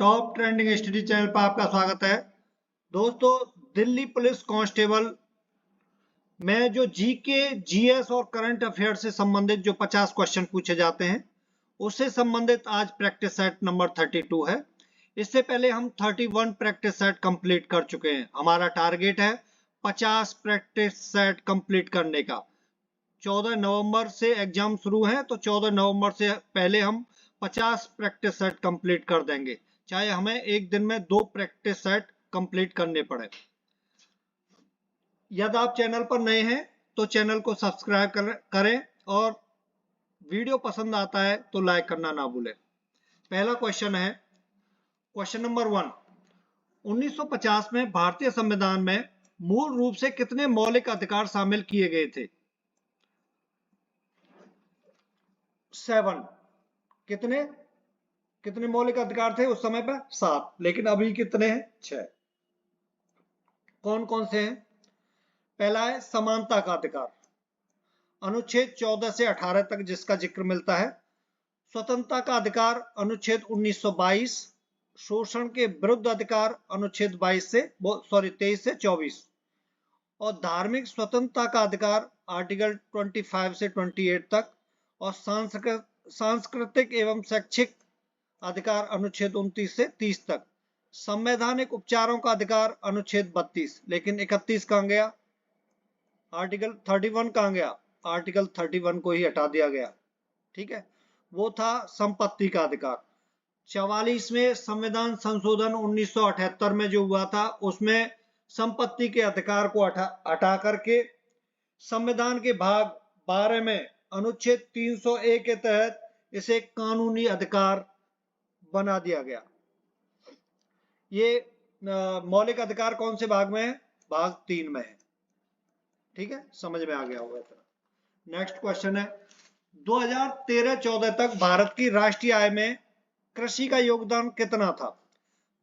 Top trending study channel पर आपका स्वागत है। दोस्तों, दिल्ली पुलिस कांस्टेबल में जो जीके, जीएस और करंट अफेयर से संबंधित जो 50 क्वेश्चन पूछे जाते हैं उससे संबंधित आज प्रैक्टिस सेट नंबर 32 है। इससे पहले हम 31 प्रैक्टिस सेट कंप्लीट कर चुके हैं। हमारा टारगेट है 50 प्रैक्टिस सेट कंप्लीट करने का। 14 नवंबर से एग्जाम शुरू है, तो 14 नवंबर से पहले हम 50 प्रैक्टिस सेट कंप्लीट कर देंगे, चाहे हमें एक दिन में 2 प्रैक्टिस सेट कंप्लीट करने पड़े। यदि आप चैनल पर नए हैं तो चैनल को सब्सक्राइब करें और वीडियो पसंद आता है तो लाइक करना ना भूलें। पहला क्वेश्चन है, क्वेश्चन नंबर 1। 1950 में भारतीय संविधान में मूल रूप से कितने मौलिक अधिकार शामिल किए गए थे? 7। कितने मौलिक अधिकार थे उस समय पर? 7। लेकिन अभी कितने हैं? 6। कौन कौन से हैं? पहला है समानता का अधिकार, अनुच्छेद 14 से 18 तक जिसका जिक्र मिलता है। स्वतंत्रता का अधिकार, अनुच्छेद 1922। शोषण के विरुद्ध अधिकार, अनुच्छेद 23 से 24। और धार्मिक स्वतंत्रता का अधिकार, आर्टिकल 25 से 28 तक। और सांस्कृतिक एवं शैक्षिक अधिकार, अनुच्छेद 29 से 30 तक। संवैधानिक उपचारों का अधिकार, अनुच्छेद 32। लेकिन 31 कहां गया? आर्टिकल 31 कहां गया? आर्टिकल 31 को ही हटा दिया गया। ठीक है, वो था संपत्ति का अधिकार। 44वें संविधान संशोधन 1978 में जो हुआ था उसमें संपत्ति के अधिकार को हटा करके संविधान के भाग 12 में अनुच्छेद 301 के तहत इसे कानूनी अधिकार बना दिया गया। ये मौलिक अधिकार कौन से भाग में है? भाग 3 में है। ठीक है, समझ में आ गया होगा। नेक्स्ट क्वेश्चन है, 2013-14 तक भारत की राष्ट्रीय आय में कृषि का योगदान कितना था?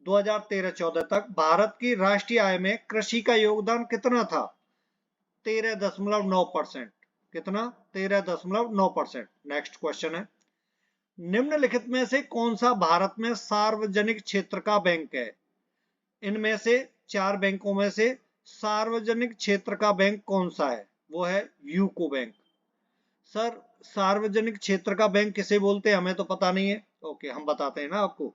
2013-14 तक भारत की राष्ट्रीय आय में कृषि का योगदान कितना था? 13.9%। कितना? 13.9%। नेक्स्ट क्वेश्चन है, निम्नलिखित में से कौन सा भारत में सार्वजनिक क्षेत्र का बैंक है? इनमें से 4 बैंकों में से सार्वजनिक क्षेत्र का बैंक कौन सा है? वो है यूको बैंक। सर, सार्वजनिक क्षेत्र का बैंक किसे बोलते हैं? हमें तो पता नहीं है। ओके, हम बताते हैं ना आपको।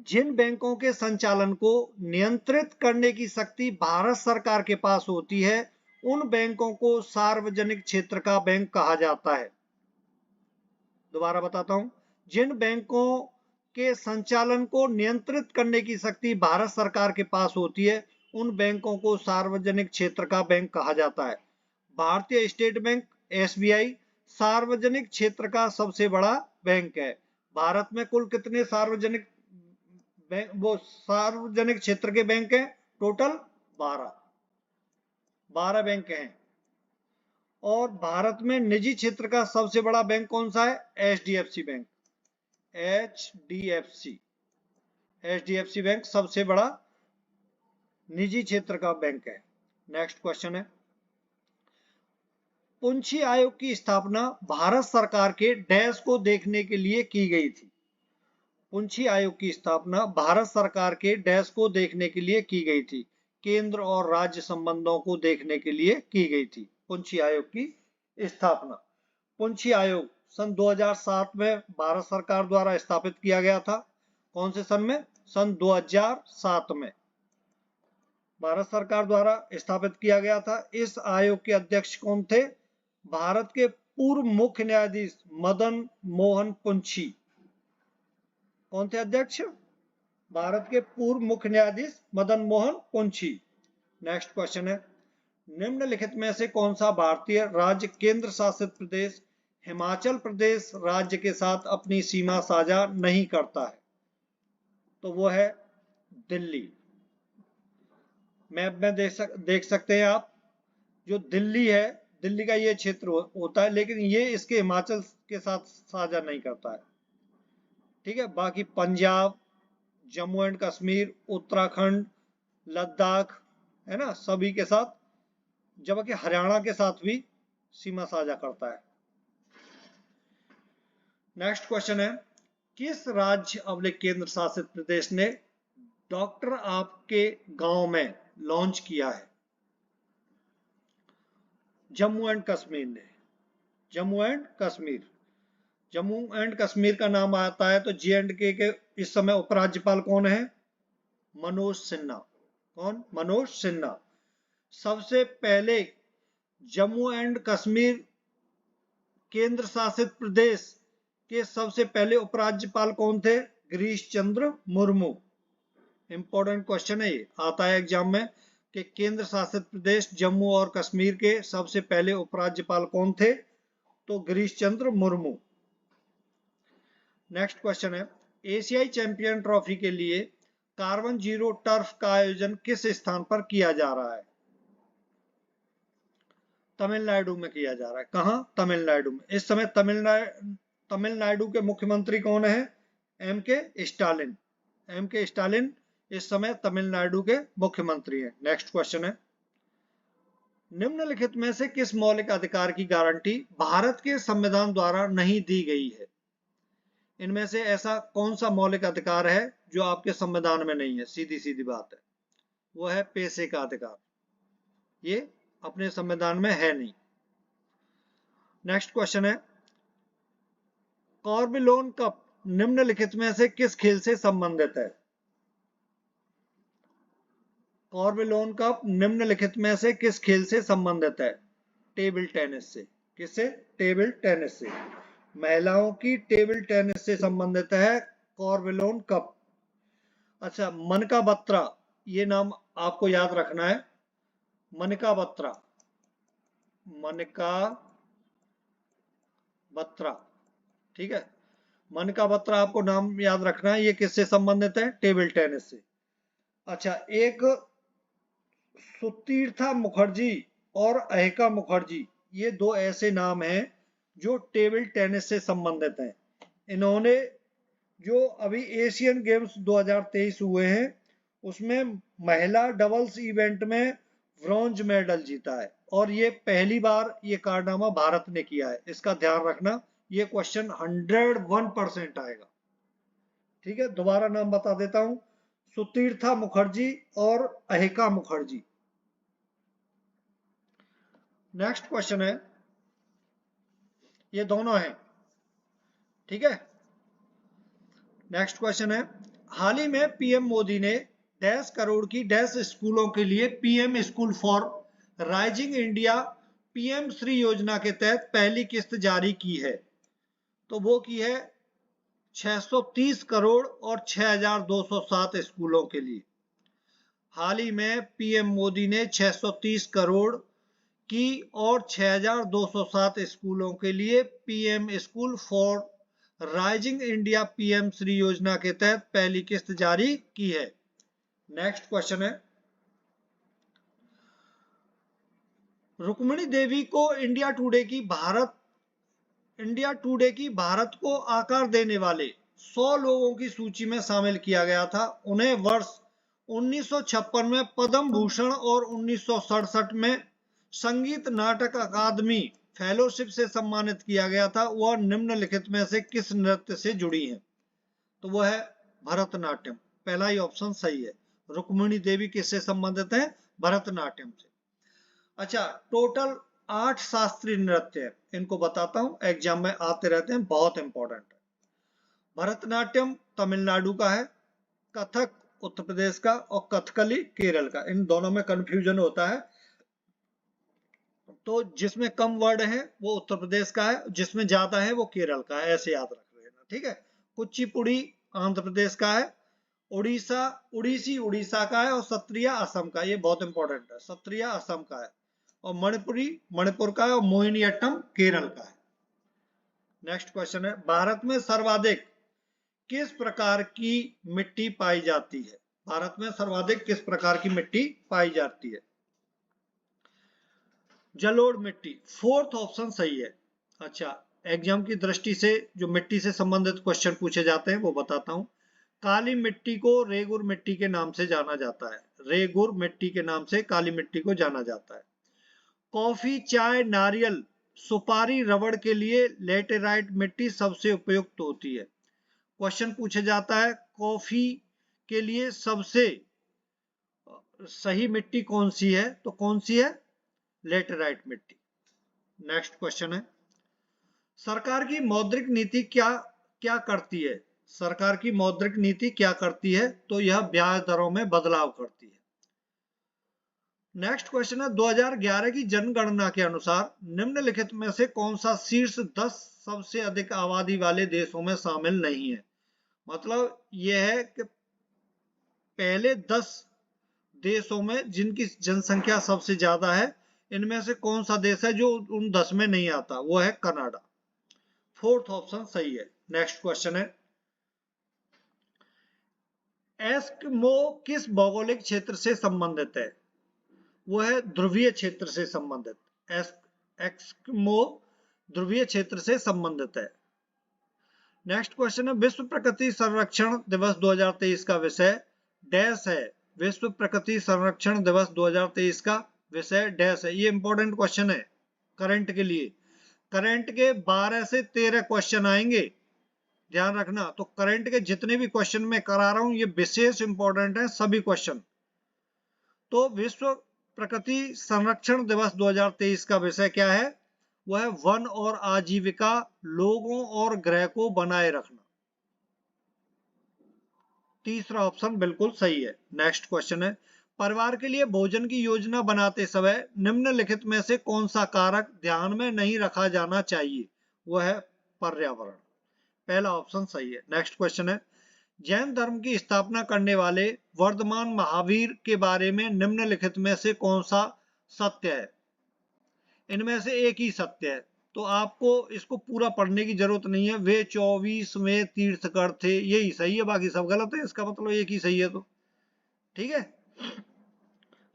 जिन बैंकों के संचालन को नियंत्रित करने की शक्ति भारत सरकार के पास होती है उन बैंकों को सार्वजनिक क्षेत्र का बैंक कहा जाता है। दोबारा बताता हूं, जिन बैंकों के संचालन को नियंत्रित करने की शक्ति भारत सरकार के पास होती है उन बैंकों को सार्वजनिक क्षेत्र का बैंक कहा जाता है। भारतीय स्टेट बैंक, एसबीआई, सार्वजनिक क्षेत्र का सबसे बड़ा बैंक है। भारत में कुल कितने सार्वजनिक क्षेत्र के बैंक हैं? टोटल 12 बैंक हैं। और भारत में निजी क्षेत्र का सबसे बड़ा बैंक कौन सा है? HDFC bank. एचडीएफसी बैंक सबसे बड़ा निजी क्षेत्र का बैंक है। नेक्स्ट क्वेश्चन है, पुंछी आयोग की स्थापना भारत सरकार के डैश को देखने के लिए की गई थी? पुंछी आयोग की स्थापना भारत सरकार के डैश को देखने के लिए की गई थी? केंद्र और राज्य संबंधों को देखने के लिए की गई थी पुंछी आयोग की स्थापना। पुंछी आयोग सन 2007 में भारत सरकार द्वारा स्थापित किया गया था। कौन से सन में? सन 2007 में भारत सरकार द्वारा स्थापित किया गया था। इस आयोग के अध्यक्ष कौन थे? भारत के पूर्व मुख्य न्यायाधीश मदन मोहन पुंछी। कौन थे अध्यक्ष? भारत के पूर्व मुख्य न्यायाधीश मदन मोहन पुंछी। नेक्स्ट क्वेश्चन है, निम्नलिखित में से कौन सा भारतीय राज्य केंद्र शासित प्रदेश हिमाचल प्रदेश राज्य के साथ अपनी सीमा साझा नहीं करता है? तो वो है दिल्ली। मैप में देख सकते हैं आप, जो दिल्ली है, दिल्ली का ये क्षेत्र होता है, लेकिन ये इसके हिमाचल के साथ साझा नहीं करता है। ठीक है, बाकी पंजाब, जम्मू एंड कश्मीर, उत्तराखंड, लद्दाख, है ना, सभी के साथ, जबकि हरियाणा के साथ भी सीमा साझा करता है। नेक्स्ट क्वेश्चन है, किस राज्य अवले केंद्र शासित प्रदेश ने डॉक्टर आपके गांव में लॉन्च किया है? जम्मू एंड कश्मीर ने। जम्मू एंड कश्मीर। जम्मू एंड कश्मीर का नाम आता है तो J&K के इस समय उपराज्यपाल कौन है? मनोज सिन्हा। कौन? मनोज सिन्हा। सबसे पहले जम्मू एंड कश्मीर केंद्र शासित प्रदेश के सबसे पहले उपराज्यपाल कौन थे? गिरीश चंद्र मुर्मू। इंपॉर्टेंट क्वेश्चन है, ये आता है एग्जाम में कि केंद्र शासित प्रदेश जम्मू और कश्मीर के सबसे पहले उपराज्यपाल कौन थे? तो गिरीश चंद्र मुर्मू। नेक्स्ट क्वेश्चन है, एशियाई चैंपियन ट्रॉफी के लिए कार्बन जीरो टर्फ का आयोजन किस स्थान पर किया जा रहा है? तमिलनाडु में किया जा रहा है। कहां? तमिलनाडु में। इस समय तमिलनाडु के मुख्यमंत्री कौन है? M.K. स्टालिन। M.K. स्टालिन इस समय तमिलनाडु के मुख्यमंत्री हैं। नेक्स्ट क्वेश्चन है, निम्नलिखित में से किस मौलिक अधिकार की गारंटी भारत के संविधान द्वारा नहीं दी गई है? इनमें से ऐसा कौन सा मौलिक अधिकार है जो आपके संविधान में नहीं है? सीधी सीधी बात है, वो है पैसे का अधिकार। ये अपने संविधान में है नहीं। नेक्स्ट क्वेश्चन है, कॉर्बिलोन कप निम्नलिखित में से किस खेल से संबंधित है? कॉर्बिलोन कप निम्नलिखित में से किस खेल से संबंधित है? टेबल टेनिस से। किससे? टेबल टेनिस से। महिलाओं की टेबल टेनिस से संबंधित है कॉर्बिलोन कप। अच्छा, मनका बत्रा, ये नाम आपको याद रखना है। मनका बत्रा। मनका बत्रा, ठीक है। मनका बत्रा आपको नाम याद रखना है। ये किससे संबंधित है? टेबल टेनिस से। अच्छा, एक सुतीर्था मुखर्जी और अहिका मुखर्जी, ये दो ऐसे नाम हैं जो टेबल टेनिस से संबंधित हैं। इन्होंने जो अभी एशियन गेम्स 2023 हुए हैं उसमें महिला डबल्स इवेंट में ब्रॉन्ज मेडल जीता है और ये पहली बार ये कारनामा भारत ने किया है। इसका ध्यान रखना, ये क्वेश्चन 101% आएगा। ठीक है, दोबारा नाम बता देता हूं, सुतीर्था मुखर्जी और अहिका मुखर्जी। नेक्स्ट क्वेश्चन है, ये दोनों हैं, ठीक है। नेक्स्ट क्वेश्चन है, हाल ही में पीएम मोदी ने 10 करोड़ की 10 स्कूलों के लिए PM school for rising India PM Shri योजना के तहत पहली किस्त जारी की है। तो वो की है 630 करोड़ और 6207 स्कूलों के लिए। हाल ही में पीएम मोदी ने 630 करोड़ की और 6207 स्कूलों के लिए PM school for rising India PM Shri योजना के तहत पहली किस्त जारी की है। नेक्स्ट क्वेश्चन है, रुक्मिणी देवी को इंडिया टुडे की भारत को आकार देने वाले 100 लोगों की सूची में शामिल किया गया था। उन्हें वर्ष 1956 में पद्म भूषण और 1967 में संगीत नाटक अकादमी फेलोशिप से सम्मानित किया गया था। वह निम्नलिखित में से किस नृत्य से जुड़ी हैं? तो वह है भरतनाट्यम। पहला ही ऑप्शन सही है। रुक्मिणी देवी किससे संबंधित है? भरतनाट्यम से। अच्छा, टोटल 8 शास्त्रीय नृत्य है, इनको बताता हूं, एग्जाम में आते रहते हैं, बहुत इंपॉर्टेंट है। भरतनाट्यम तमिलनाडु का है, कथक उत्तर प्रदेश का और कथकली केरल का। इन दोनों में कंफ्यूजन होता है, तो जिसमें कम वर्ड है वो उत्तर प्रदेश का है, जिसमें ज्यादा है वो केरल का है, ऐसे याद रख लेना, ठीक है। कुचिपुड़ी आंध्र प्रदेश का है, उड़ीसी उड़ीसा का है और सत्रिया असम का। ये बहुत इंपॉर्टेंट है, सत्रिया असम का है। और मणिपुरी मणिपुर का है और मोहिनीअट्टम केरल का है। नेक्स्ट क्वेश्चन है, भारत में सर्वाधिक किस प्रकार की मिट्टी पाई जाती है? भारत में सर्वाधिक किस प्रकार की मिट्टी पाई जाती है? जलोढ़ मिट्टी, 4th ऑप्शन सही है। अच्छा, एग्जाम की दृष्टि से जो मिट्टी से संबंधित क्वेश्चन पूछे जाते हैं वो बताता हूं। काली मिट्टी को रेगुर मिट्टी के नाम से जाना जाता है। रेगुर मिट्टी के नाम से काली मिट्टी को जाना जाता है। कॉफी, चाय, नारियल, सुपारी, रबड़ के लिए लेटेराइट मिट्टी सबसे उपयुक्त होती है। क्वेश्चन पूछा जाता है कॉफी के लिए सबसे सही मिट्टी कौन सी है, तो कौन सी है, लेटेराइट मिट्टी। नेक्स्ट क्वेश्चन है सरकार की मौद्रिक नीति क्या क्या करती है, सरकार की मौद्रिक नीति क्या करती है, तो यह ब्याज दरों में बदलाव करती है। नेक्स्ट क्वेश्चन है 2011 की जनगणना के अनुसार निम्नलिखित में से कौन सा शीर्ष 10 सबसे अधिक आबादी वाले देशों में शामिल नहीं है। मतलब यह है कि पहले 10 देशों में जिनकी जनसंख्या सबसे ज्यादा है, इनमें से कौन सा देश है जो उन 10 में नहीं आता, वो है कनाडा। फोर्थ ऑप्शन सही है। नेक्स्ट क्वेश्चन है एस्किमो किस भौगोलिक क्षेत्र से संबंधित है, वो है ध्रुवीय क्षेत्र से संबंधित। एस्किमो ध्रुवीय क्षेत्र से संबंधित है। नेक्स्ट क्वेश्चन है विश्व प्रकृति संरक्षण दिवस 2023 का विषय डैश है, विश्व प्रकृति संरक्षण दिवस 2023 का विषय डैश है। ये इंपॉर्टेंट क्वेश्चन है करंट के लिए, करंट के 12 से 13 क्वेश्चन आएंगे, ध्यान रखना। तो करंट के जितने भी क्वेश्चन मैं करा रहा हूं ये विशेष इंपॉर्टेंट है सभी क्वेश्चन। तो विश्व प्रकृति संरक्षण दिवस 2023 का विषय क्या है, वह है वन और आजीविका, लोगों और ग्रह को बनाए रखना। तीसरा ऑप्शन बिल्कुल सही है। नेक्स्ट क्वेश्चन है परिवार के लिए भोजन की योजना बनाते समय निम्नलिखित में से कौन सा कारक ध्यान में नहीं रखा जाना चाहिए, वह है पर्यावरण। पहला ऑप्शन सही है। नेक्स्ट क्वेश्चन है जैन धर्म की स्थापना करने वाले वर्धमान महावीर के बारे में निम्नलिखित में से कौन सा सत्य है। इनमें से एक ही सत्य है, तो आपको इसको पूरा पढ़ने की जरूरत नहीं है। वे 24वें तीर्थकर थे, यही सही है, बाकी सब गलत है। इसका मतलब एक ही सही है, तो ठीक है।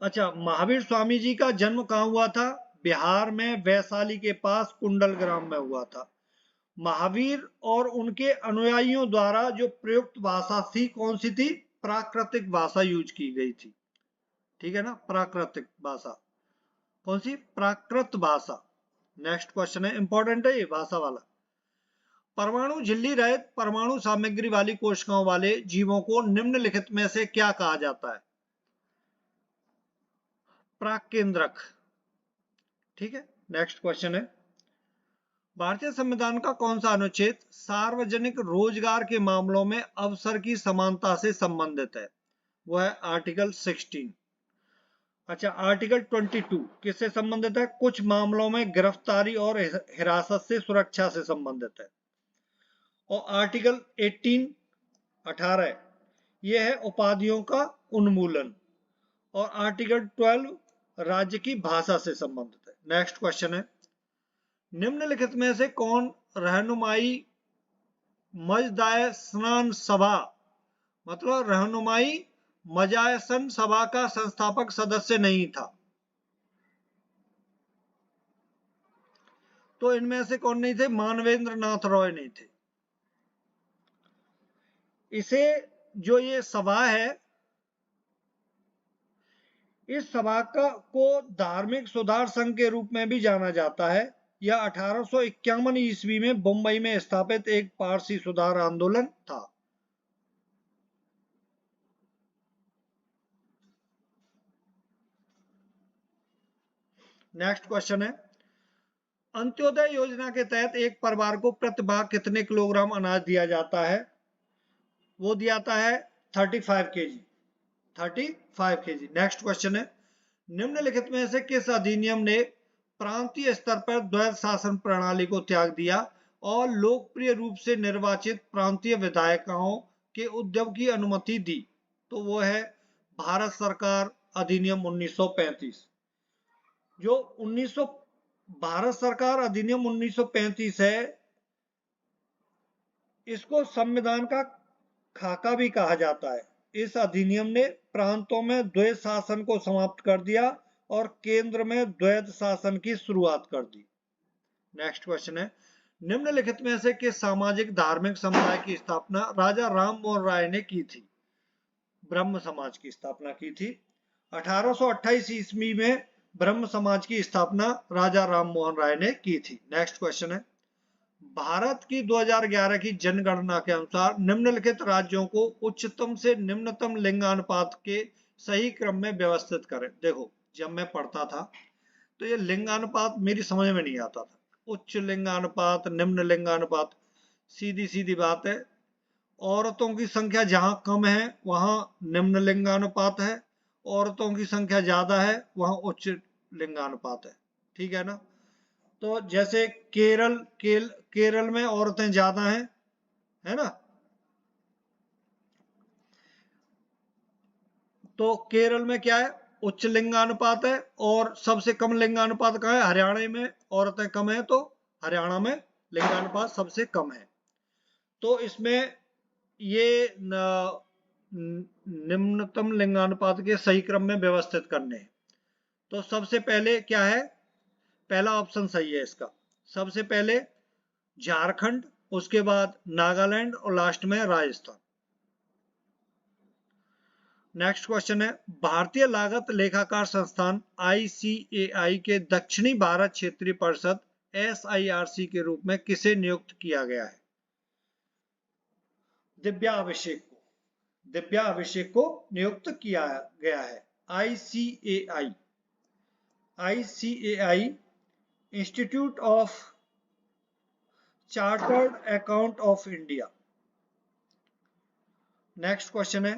अच्छा, महावीर स्वामी जी का जन्म कहाँ हुआ था, बिहार में वैशाली के पास कुंडल ग्राम में हुआ था। महावीर और उनके अनुयायियों द्वारा जो प्रयुक्त भाषा थी कौन सी थी, प्राकृतिक भाषा यूज की गई थी, ठीक है ना, प्राकृतिक भाषा। कौन सी, प्राकृत भाषा। नेक्स्ट क्वेश्चन है इंपॉर्टेंट है ये भाषा वाला। परमाणु झिल्ली रहित परमाणु सामग्री वाली कोशिकाओं वाले जीवों को निम्नलिखित में से क्या कहा जाता है, प्राकेंद्रक, ठीक है। नेक्स्ट क्वेश्चन है भारतीय संविधान का कौन सा अनुच्छेद सार्वजनिक रोजगार के मामलों में अवसर की समानता से संबंधित है, वह है आर्टिकल 16। अच्छा, आर्टिकल 22 किससे संबंधित है, कुछ मामलों में गिरफ्तारी और हिरासत से सुरक्षा से संबंधित है। और आर्टिकल 18 यह है उपाधियों का उन्मूलन। और आर्टिकल 12 राज्य की भाषा से संबंधित है। नेक्स्ट क्वेश्चन है निम्नलिखित में से कौन रहनुमाई मजदायसन सभा, मतलब रहनुमाई मजायसन सभा का संस्थापक सदस्य नहीं था। तो इनमें से कौन नहीं थे, मानवेंद्र नाथ रॉय नहीं थे। इसे जो ये सभा है, इस सभा को धार्मिक सुधार संघ के रूप में भी जाना जाता है। यह 1851 ईस्वी में मुंबई में स्थापित एक पारसी सुधार आंदोलन था। नेक्स्ट क्वेश्चन है अंत्योदय योजना के तहत एक परिवार को प्रति माह कितने किलोग्राम अनाज दिया जाता है, वो दिया जाता है 35 केजी, 35 केजी। नेक्स्ट क्वेश्चन है निम्नलिखित में से किस अधिनियम ने प्रांतीय स्तर पर द्वैध शासन प्रणाली को त्याग दिया और लोकप्रिय रूप से निर्वाचित प्रांतीय विधायकों के उद्यम की अनुमति दी, तो वो है भारत सरकार अधिनियम 1935। जो भारत सरकार अधिनियम 1935 है, इसको संविधान का खाका भी कहा जाता है। इस अधिनियम ने प्रांतों में द्वैध शासन को समाप्त कर दिया और केंद्र में द्वैध शासन की शुरुआत कर दी। नेक्स्ट क्वेश्चन है निम्नलिखित में से किस सामाजिक धार्मिक समुदाय की स्थापना राजा राम मोहन राय ने की थी, ब्रह्म समाज की स्थापना की थी। 1828 ईस्वी में ब्रह्म समाज की स्थापना राजा राम मोहन राय ने की थी। नेक्स्ट क्वेश्चन है भारत की 2011 की जनगणना के अनुसार निम्नलिखित राज्यों को उच्चतम से निम्नतम लिंगानुपात के सही क्रम में व्यवस्थित करें। देखो, जब मैं पढ़ता था तो ये लिंगानुपात मेरी समझ में नहीं आता था। उच्च लिंगानुपात, निम्न लिंगानुपात, सीधी सीधी बात है। औरतों की संख्या जहां कम है वहां निम्न लिंगानुपात है, औरतों की संख्या ज्यादा है वहां उच्च लिंगानुपात है। ठीक है ना? तो जैसे केरल में औरतें ज्यादा हैं, है ना? तो केरल में क्या है? उच्च लिंगानुपात है। और सबसे कम लिंगानुपात कहाँ है? हरियाणा में औरतें कम है, तो हरियाणा में लिंगानुपात सबसे कम है। तो इसमें ये निम्नतम लिंगानुपात के सही क्रम में व्यवस्थित करने हैं। तो सबसे पहले क्या है? पहला ऑप्शन सही है इसका। सबसे पहले झारखंड, उसके बाद नागालैंड और लास्ट में राजस्थान। नेक्स्ट क्वेश्चन है, भारतीय लागत लेखाकार संस्थान ICAI के दक्षिणी भारत क्षेत्रीय परिषद SIRC के रूप में किसे नियुक्त किया गया है? दिव्या अभिषेक को नियुक्त किया गया है। ICAI Institute of Chartered Account of India. Next question है,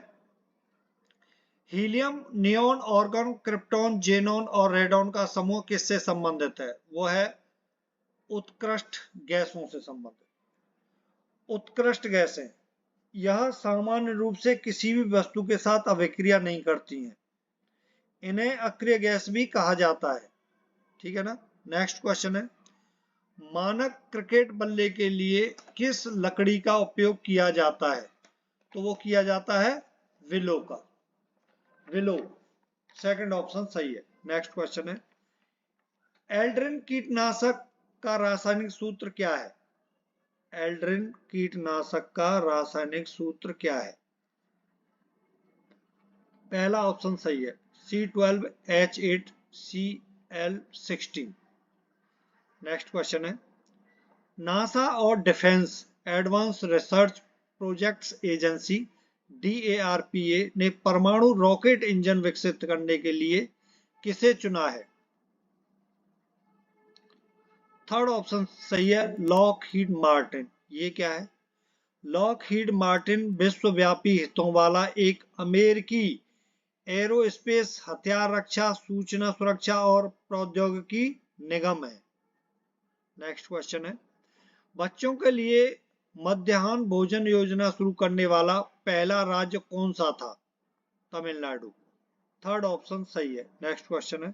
helium, neon, argon, krypton, xenon और रेडॉन का समूह किससे संबंधित है? वो है उत्कृष्ट गैसों से संबंधित। उत्कृष्ट गैसें यह सामान्य रूप से किसी भी वस्तु के साथ अभिक्रिया नहीं करती हैं। इन्हें अक्रिय गैस भी कहा जाता है। ठीक है ना? नेक्स्ट क्वेश्चन है, मानक क्रिकेट बल्ले के लिए किस लकड़ी का उपयोग किया जाता है? तो वो किया जाता है विलो का। विलो, सेकंड ऑप्शन सही है। नेक्स्ट क्वेश्चन है, एल्ड्रिन कीटनाशक का रासायनिक सूत्र क्या है? एल्ड्रिन कीटनाशक का रासायनिक सूत्र क्या है? पहला ऑप्शन सही है, C12H8Cl16। नेक्स्ट क्वेश्चन है, नासा और defence advance research projects agency DARPA ने परमाणु रॉकेट इंजन विकसित करने के लिए किसे चुना है? थर्ड ऑप्शन सही है, लॉकहीड मार्टिन। ये क्या है? लॉकहीड मार्टिन विश्वव्यापी हितों वाला एक अमेरिकी एरोस्पेस, हथियार रक्षा, सूचना सुरक्षा और प्रौद्योगिकी निगम है। नेक्स्ट क्वेश्चन है, बच्चों के लिए मध्याह्न भोजन योजना शुरू करने वाला पहला राज्य कौन सा था? तमिलनाडु। थर्ड ऑप्शन सही है। नेक्स्ट क्वेश्चन है,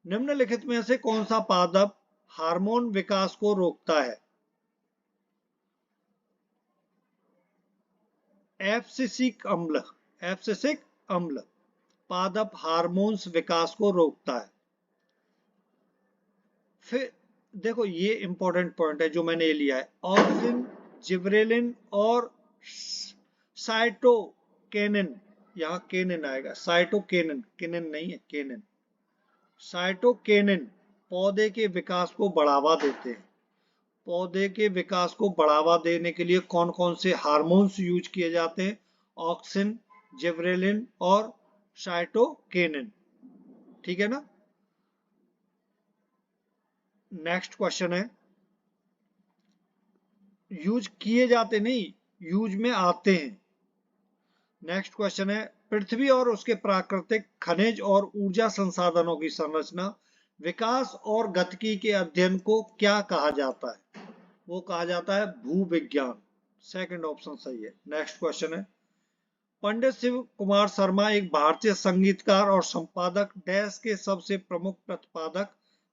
निम्नलिखित में से कौन सा पादप हार्मोन विकास को रोकता है? एब्सिसिक अम्ल पादप हार्मोन्स विकास को रोकता है। फिर देखो, ये इंपॉर्टेंट पॉइंट है जो मैंने ये लिया है, ऑक्सिन, जिब्रेलिन और साइटोकिनिन। यहाँ केनिन आएगा, साइटोकिनिन, किनिन नहीं है, केनिन। साइटोकिनिन पौधे के विकास को बढ़ावा देते हैं। पौधे के विकास को बढ़ावा देने के लिए कौन कौन से हार्मोन्स यूज किए जाते हैं? ऑक्सिन, जिब्रेलिन और साइटोकिनिन। ठीक है ना? नेक्स्ट क्वेश्चन है, यूज किए जाते नहीं, यूज में आते हैं। नेक्स्ट क्वेश्चन है, पृथ्वी और उसके प्राकृतिक खनिज और ऊर्जा संसाधनों की संरचना, विकास और गतिकी के अध्ययन को क्या कहा जाता है? वो कहा जाता है भूविज्ञान। सेकंड ऑप्शन सही है। नेक्स्ट क्वेश्चन है, पंडित शिव कुमार शर्मा एक भारतीय संगीतकार और संपादक डैश के सबसे प्रमुख प्रतिपादक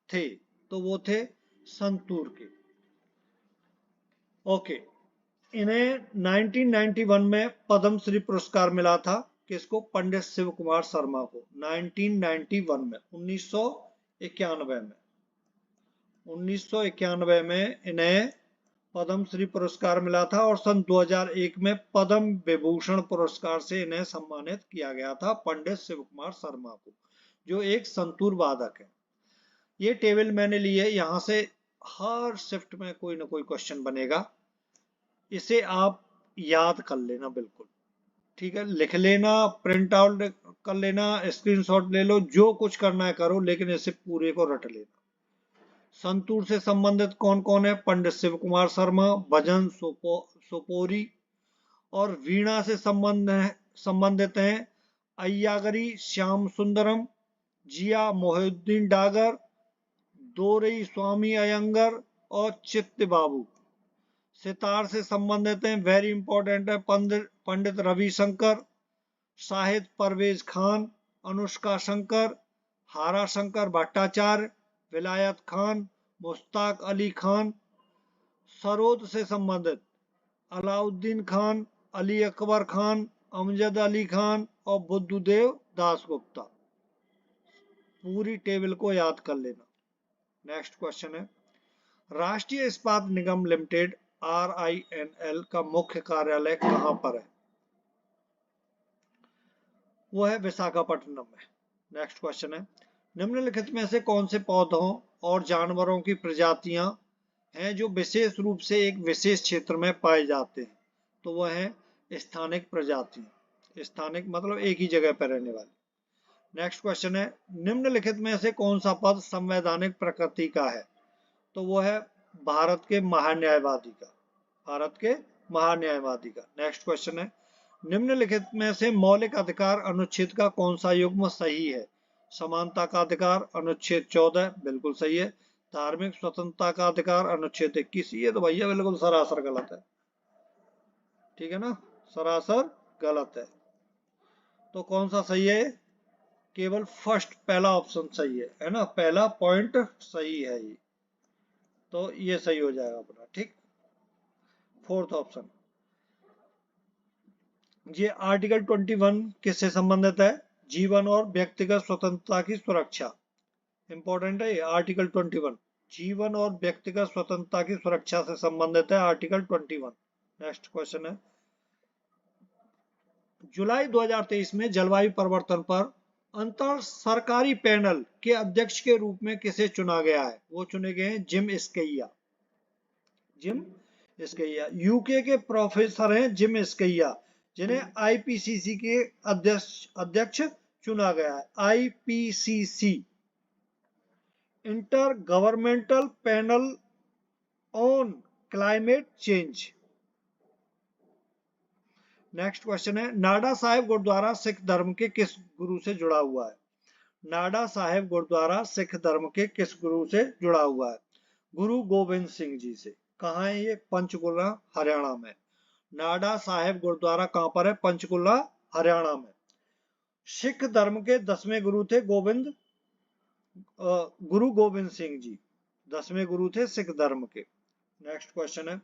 थे? तो वो थे संतूर के। ओके, इन्हें 1991 में पद्मश्री पुरस्कार मिला था। किसको? पंडित शिव कुमार शर्मा को। 1991 में, 1991 में इन्हें पद्मश्री पुरस्कार मिला था और सन 2001 में पद्म विभूषण पुरस्कार से इन्हें सम्मानित किया गया था, पंडित शिव कुमार शर्मा को, जो एक संतूर वादक है। ये टेबल मैंने ली है यहाँ से हर शिफ्ट में कोई ना कोई क्वेश्चन बनेगा, इसे आप याद कर लेना बिल्कुल, ठीक है। लिख लेना, प्रिंट आउट कर लेना, स्क्रीनशॉट ले लो, जो कुछ करना है करो, लेकिन इसे पूरे को रट लेना। संतूर से संबंधित कौन कौन है? पंडित शिव कुमार शर्मा, भजन सोपोरी। और वीणा से संबंधित हैं अय्यागरी श्याम सुंदरम, जिया मोहिउद्दीन डागर, दोरई स्वामी अयंगर और चित्त बाबू। सितार से संबंधित हैं, वेरी इंपॉर्टेंट है, पंडित रविशंकर, शाहिद परवेज खान, अनुष्का शंकर, हारा शंकर भट्टाचार्य, विलायत खान, मुश्ताक अली खान। सरोद से संबंधित अलाउद्दीन खान, अली अकबर खान, अमजद अली खान और बुद्धदेव दासगुप्ता। पूरी टेबल को याद कर लेना। नेक्स्ट क्वेश्चन है, राष्ट्रीय इस्पात निगम लिमिटेड RINL का मुख्य कार्यालय कहां पर है? वो है विशाखापट्टनम में। नेक्स्ट क्वेश्चन है, निम्नलिखित में से कौन से पौधों और जानवरों की प्रजातियां हैं जो विशेष रूप से एक विशेष क्षेत्र में पाए जाते हैं? तो वह है स्थानिक प्रजातियां। स्थानिक मतलब एक ही जगह पर रहने वाले। नेक्स्ट क्वेश्चन है, निम्नलिखित में से कौन सा पद संवैधानिक प्रकृति का है? तो वो है भारत के महान्यायवादी का। भारत के महान्यायवादी का। नेक्स्ट क्वेश्चन है, निम्नलिखित में से मौलिक अधिकार अनुच्छेद का कौन सा युग्म सही है? समानता का अधिकार अनुच्छेद 14 बिल्कुल सही है। धार्मिक स्वतंत्रता का अधिकार अनुच्छेद 21, ये तो भैया बिल्कुल सरासर गलत है, ठीक है ना, सरासर गलत है। तो कौन सा सही है? केवल फर्स्ट, पहला ऑप्शन सही है ना, पहला पॉइंट सही है ये, तो ये सही हो जाएगा अपना, ठीक। फोर्थ ऑप्शन, ये आर्टिकल 21 किससे संबंधित है? जीवन और व्यक्तिगत स्वतंत्रता की सुरक्षा। इंपॉर्टेंट है ये आर्टिकल 21, जीवन और व्यक्तिगत स्वतंत्रता की सुरक्षा से संबंधित है आर्टिकल 21। नेक्स्ट क्वेश्चन है, जुलाई 2023 में जलवायु परिवर्तन पर अंतर सरकारी पैनल के अध्यक्ष के रूप में किसे चुना गया है? वो चुने गए हैं जिम स्कैया। जिम स्कैया यूके के प्रोफेसर हैं, जिम स्कैया, जिन्हें IPCC के अध्यक्ष चुना गया है। IPCC, inter governmental panel on climate change. Next question है, नाडा साहिब गुरुद्वारा सिख धर्म के किस गुरु से जुड़ा हुआ है? नाडा साहिब गुरुद्वारा सिख धर्म के किस गुरु से जुड़ा हुआ है? गुरु गोविंद सिंह जी से। कहाँ है ये? पंचकुला हरियाणा में। नाडा साहिब गुरुद्वारा कहाँ पर है? पंचकुला हरियाणा में। सिख धर्म के 10वें गुरु थे गुरु गोविंद सिंह जी, 10वें गुरु थे सिख धर्म के। नेक्स्ट क्वेश्चन है,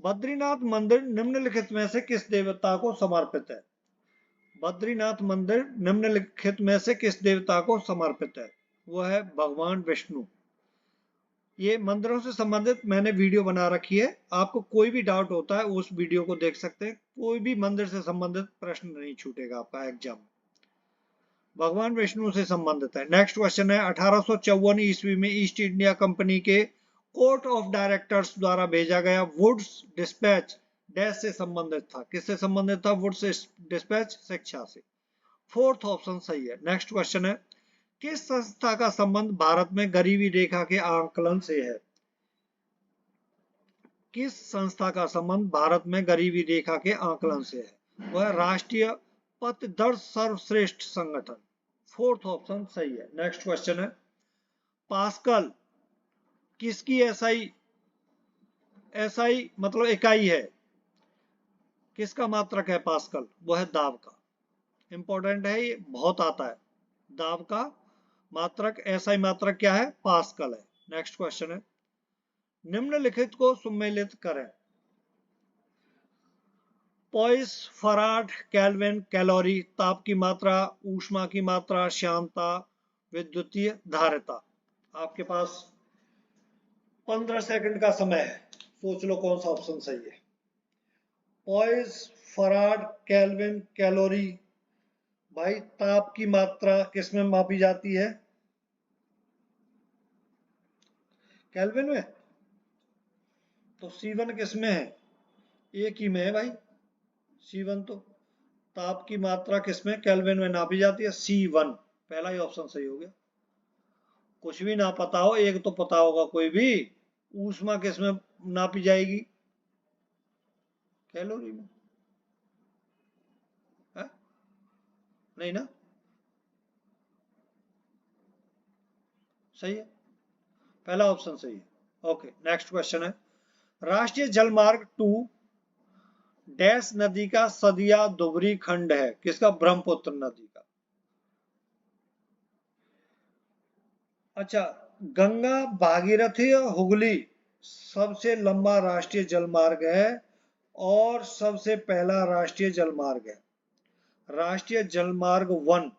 बद्रीनाथ मंदिर निम्नलिखित में से किस देवता को समर्पित है? बद्रीनाथ मंदिर निम्नलिखित में से किस देवता को समर्पित है? वो है भगवान विष्णु। ये मंदिरों से संबंधित मैंने वीडियो बना रखी है, आपको कोई भी डाउट होता है उस वीडियो को देख सकते हैं। कोई भी मंदिर से संबंधित प्रश्न नहीं छूटेगा आपका एग्जाम में। भगवान विष्णु से संबंधित है। नेक्स्ट क्वेश्चन है, 1854 ईस्वी में ईस्ट इंडिया कंपनी के कोर्ट ऑफ डायरेक्टर्स द्वारा भेजा गया वुड्स डिस्पैच डैश से संबंधित था? किससे संबंधित था? वुड्स डिस्पैच शिक्षा से। फोर्थ ऑप्शन सही है। नेक्स्ट क्वेश्चन है, किस संस्था का संबंध भारत में गरीबी रेखा के आंकलन से है? किस संस्था का संबंध भारत में गरीबी रेखा के आंकलन से है? वह राष्ट्रीय पथदर्श सर्वश्रेष्ठ संगठन। फोर्थ ऑप्शन सही है। नेक्स्ट क्वेश्चन है, पास्कल किसकी एसआई मतलब इकाई है? किसका मात्रक है पास्कल? वह है दाब का। इंपॉर्टेंट है ये, बहुत आता है। दाब का मात्रक, एसआई मात्रक क्या है? पास्कल है। नेक्स्ट क्वेश्चन है, निम्नलिखित को सुमेलित करें। पॉइस, फराड, केल्विन, कैलोरी, ताप की मात्रा, ऊष्मा की मात्रा, श्यानता, विद्युतीय धारिता। आपके पास 15 सेकंड का समय है, सोच लो कौन सा ऑप्शन सही है। Poise, farad, kelvin, calorie. भाई ताप की मात्रा किसमें मापी जाती है? केल्विन में, तो C1 किस में है? एक ही में है भाई C1, तो ताप की मात्रा किस में? केल्विन में नापी जाती है, C1। पहला ही ऑप्शन सही हो गया। कुछ भी ना पता हो, एक तो पता होगा कोई भी। ऊष्मा किस में नापी जाएगी? कैलोरी में है? नहीं ना, सही है, पहला ऑप्शन सही है। ओके, नेक्स्ट क्वेश्चन है, राष्ट्रीय जलमार्ग 2 डैश नदी का सदिया दुबरी खंड है? किसका? ब्रह्मपुत्र नदी का। अच्छा, गंगा, भागीरथी और हुगली सबसे लंबा राष्ट्रीय जलमार्ग है और सबसे पहला राष्ट्रीय जलमार्ग है। राष्ट्रीय जलमार्ग 1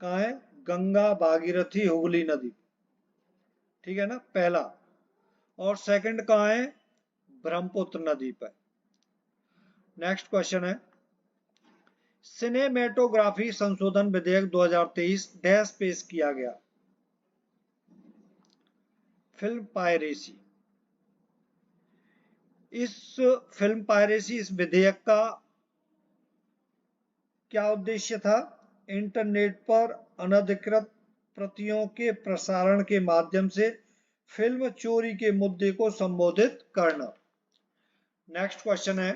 कहाँ है? गंगा, भागीरथी, हुगली नदी, ठीक है ना, पहला। और सेकंड कहाँ है? ब्रह्मपुत्र नदी पर। नेक्स्ट क्वेश्चन है, सिनेमेटोग्राफी संशोधन विधेयक 2023 डैश पेश किया गया? Film piracy. इस फिल्म पायरेसी, इस विधेयक का क्या उद्देश्य था? इंटरनेट पर अनधिकृत प्रतियों के प्रसारण के माध्यम से फिल्म चोरी के मुद्दे को संबोधित करना। नेक्स्ट क्वेश्चन है,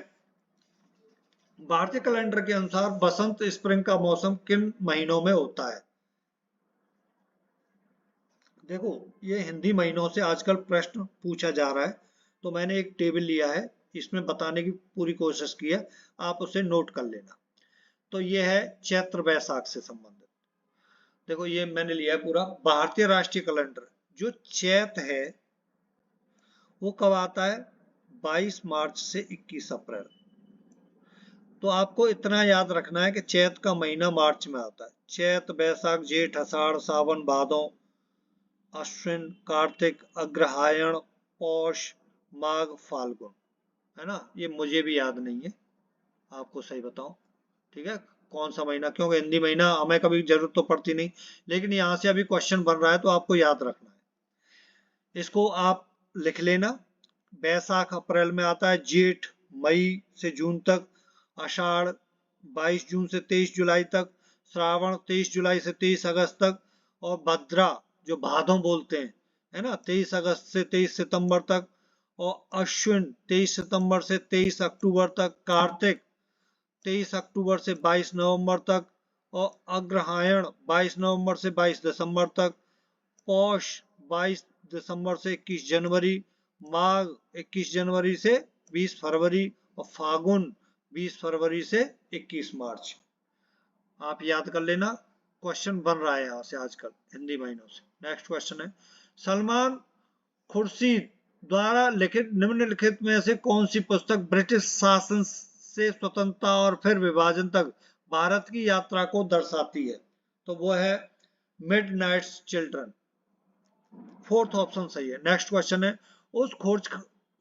भारतीय कैलेंडर के अनुसार बसंत स्प्रिंग का मौसम किन महीनों में होता है? देखो, ये हिंदी महीनों से आजकल प्रश्न पूछा जा रहा है, तो मैंने एक टेबल लिया है, इसमें बताने की पूरी कोशिश की है, आप उसे नोट कर लेना। तो ये है चैत्र वैशाख से संबंधित। देखो, ये मैंने लिया है पूरा भारतीय राष्ट्रीय कैलेंडर। जो चैत है वो कब आता है? 22 मार्च से 21 अप्रैल। तो आपको इतना याद रखना है कि चैत का महीना मार्च में आता है। चैत, वैशाख, जेठ, आषाढ़, सावन, भादौ, अश्विन, कार्तिक, अग्रहायण, पौष, माघ, फाल्गुन, है ना। ये मुझे भी याद नहीं है, आपको सही बताऊं, ठीक है, कौन सा महीना, क्योंकि हिंदी महीना हमें कभी जरूरत तो पड़ती नहीं, लेकिन यहाँ से अभी क्वेश्चन बन रहा है तो आपको याद रखना है। इसको आप लिख लेना। वैशाख अप्रैल में आता है, जेठ मई से जून तक, आषाढ़ 22 जून से 23 जुलाई तक, श्रावण 23 जुलाई से 23 अगस्त तक, और भद्रा जो भादों बोलते हैं, है ना, 23 अगस्त से 23 सितंबर तक, और अश्विन 23 सितंबर से 23 अक्टूबर तक, कार्तिक 23 अक्टूबर से 22 नवंबर तक, और अग्रहायण 22 नवंबर से 22 दिसंबर तक, पौष 22 दिसंबर से 21 जनवरी, माघ 21 जनवरी से 20 फरवरी, और फागुन 20 फरवरी से 21 मार्च। आप याद कर लेना, क्वेश्चन बन रहा है यहाँ से आजकल हिंदी महीनों से। नेक्स्ट क्वेश्चन है, सलमान खुर्शीद द्वारा लिखित निम्नलिखित में से कौन सी पुस्तक ब्रिटिश शासन से स्वतंत्रता और फिर विभाजन तक भारत की यात्रा को दर्शाती है? तो वो है मिडनाइट्स चिल्ड्रन। फोर्थ ऑप्शन सही है। नेक्स्ट क्वेश्चन है, उस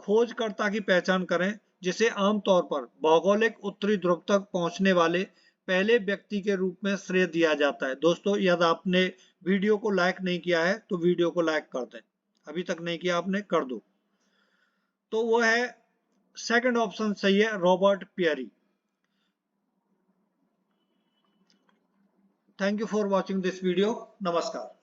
खोजकर्ता की पहचान करें जिसे आमतौर पर भौगोलिक उत्तरी ध्रुव तक पहुंचने वाले पहले व्यक्ति के रूप में श्रेय दिया जाता है। दोस्तों, यदि आपने वीडियो को लाइक नहीं किया है तो वीडियो को लाइक कर दें, अभी तक नहीं किया आपने, कर दो। तो वो है सेकंड ऑप्शन सही है, Robert Peary. Thank you for watching this video. नमस्कार।